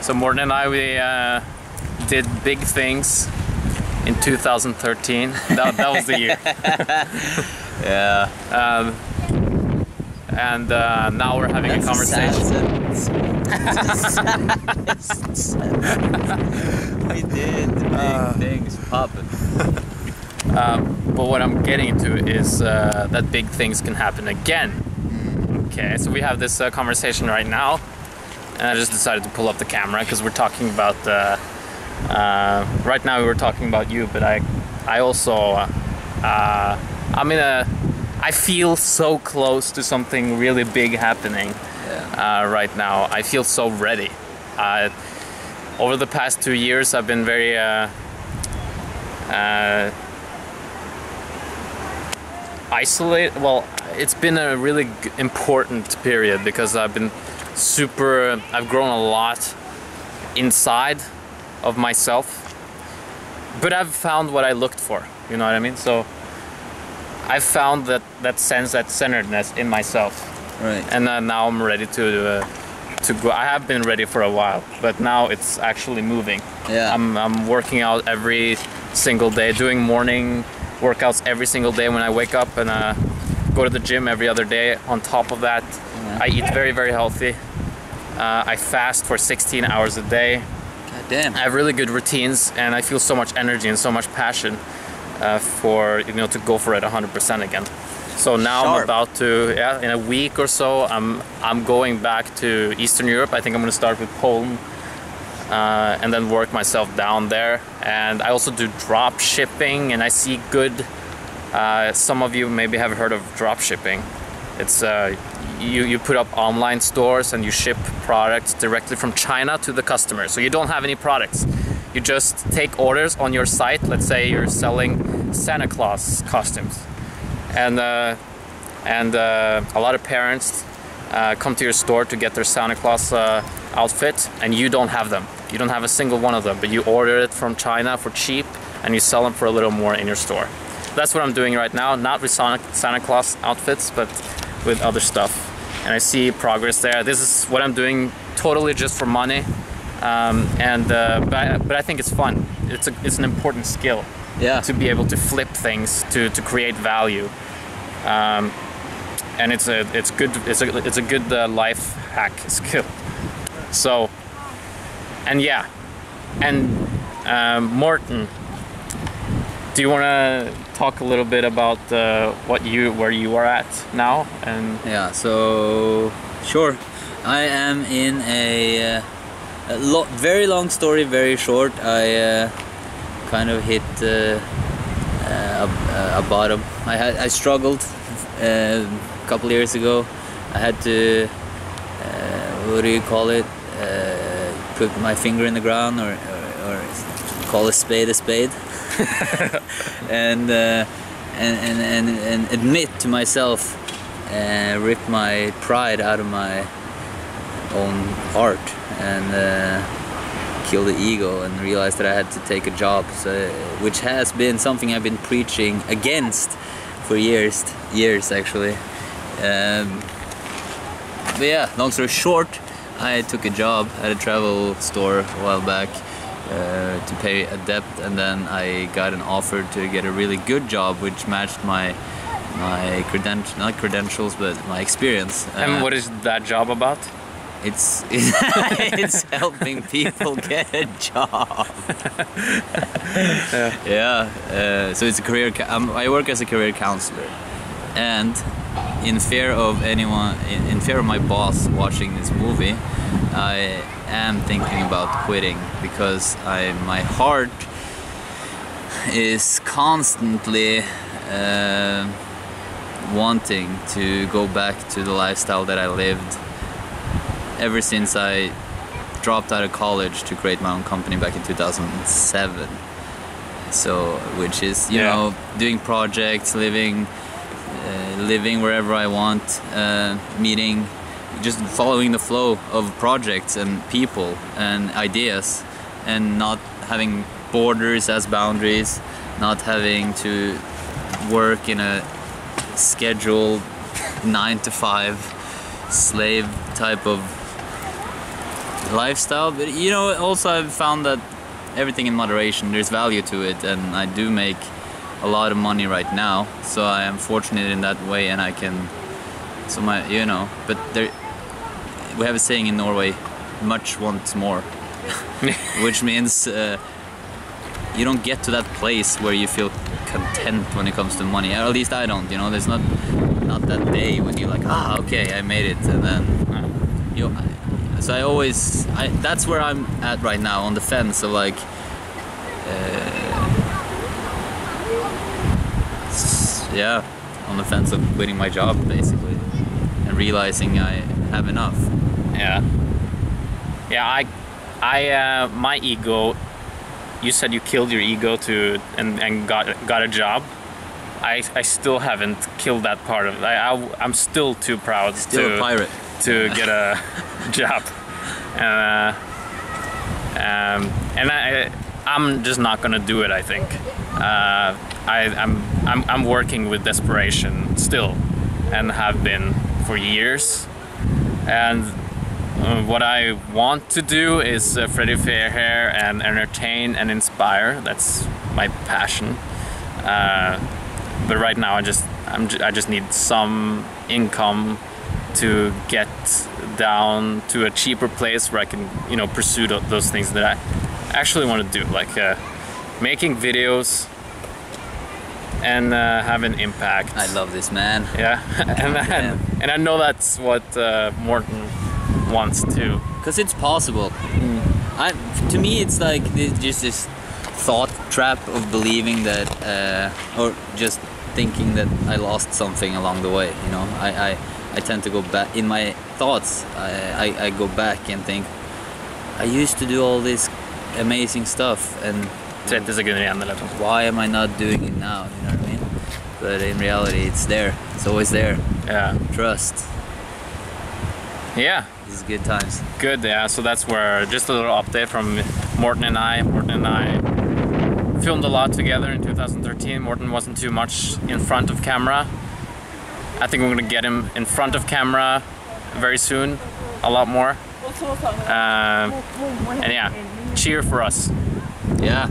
So Morten and I, we did big things in 2013. That was the year. Yeah. And now we're having a conversation. We did big things popping. But what I'm getting to is that big things can happen again. Okay, so we have this conversation right now, and I just decided to pull up the camera because we're talking about. Right now we were talking about you, but I also I feel so close to something really big happening right now. I feel so ready. Over the past 2 years, I've been very isolated. Well, it's been a really important period because I've grown a lot inside of myself, but I've found what I looked for, you know what I mean? So I've found that sense, that centeredness in myself. Right. And now I'm ready to go. I have been ready for a while, but now it's actually moving. Yeah. I'm working out every single day, doing morning workouts every single day when I wake up, and go to the gym every other day. On top of that, I eat very, very healthy. I fast for 16 hours a day. God damn. I have really good routines, and I feel so much energy and so much passion for to go for it 100% again. So now I'm about to, in a week or so, I'm going back to Eastern Europe. I think I'm going to start with Poland, and then work myself down there. And I also do drop shipping, and I see good. Some of you maybe have heard of drop shipping. It's you put up online stores and you ship products directly from China to the customer. So you don't have any products. You just take orders on your site. Let's say you're selling Santa Claus costumes, and a lot of parents come to your store to get their Santa Claus outfit, and you don't have them. You don't have a single one of them, but you order it from China for cheap, and you sell them for a little more in your store. That's what I'm doing right now, not with Santa Claus outfits, but with other stuff. And I see progress there. This is what I'm doing totally just for money, but I think it's fun. It's an important skill. Yeah. To be able to flip things, to create value, and it's a good life hack skill. So, Morten, do you want to talk a little bit about where you are at now? And yeah, so sure. I am in a very long story, very short. I kind of hit a bottom. I struggled a couple years ago. I had to what do you call it? Put my finger in the ground, or call a spade, and admit to myself, rip my pride out of my own heart, and kill the ego, and realize that I had to take a job, which has been something I've been preaching against for years actually. But yeah, long story short, I took a job at a travel store a while back to pay a debt, and then I got an offer to get a really good job which matched my not credentials, but my experience. And what is that job about? It's helping people get a job. So it's a career. I work as a career counselor, and in fear of my boss watching this movie, I am thinking about quitting, because my heart is constantly wanting to go back to the lifestyle that I lived ever since I dropped out of college to create my own company back in 2007. So, which is, you know, doing projects, living wherever I want, meeting, just following the flow of projects and people and ideas, and not having borders as boundaries, not having to work in a scheduled 9-to-5 slave type of lifestyle, but you know, also I've found that everything in moderation, there's value to it, and I do make a lot of money right now, so I am fortunate in that way, and I can, so my, you know, but there, we have a saying in Norway, much wants more, which means you don't get to that place where you feel content when it comes to money, or at least I don't, you know, there's not that day when you're like, ah, okay, I made it, and then, you know, so I always, that's where I'm at right now, on the fence of like, yeah, on the fence of quitting my job basically, and realizing I have enough. Yeah. Yeah, my ego, you said you killed your ego and got a job. I still haven't killed that part of it. I'm still too proud Still a pirate. to get a job, and I'm just not gonna do it. I think I'm working with desperation still, and have been for years. And what I want to do is Freddy Fairhair and entertain and inspire. That's my passion. But right now I just need some income to get down to a cheaper place where I can, you know, pursue those things that I actually want to do, like making videos and have an impact. I love this man. Yeah, and I know that's what Morten wants to. Because it's possible. To me, it's like just this thought trap of believing that, or just thinking that I lost something along the way. You know, I tend to go back in my thoughts. I go back and think, I used to do all this amazing stuff, and 30 sekunder igjen eller noe. Why am I not doing it now? You know what I mean? But in reality, it's there. It's always there. Yeah. Trust. Yeah. These good times. Good, yeah. So that's where, just a little update from Morten and I. Morten and I filmed a lot together in 2013. Morten wasn't too much in front of camera. I think we're gonna get him in front of camera very soon, a lot more. And yeah, cheer for us. Yeah.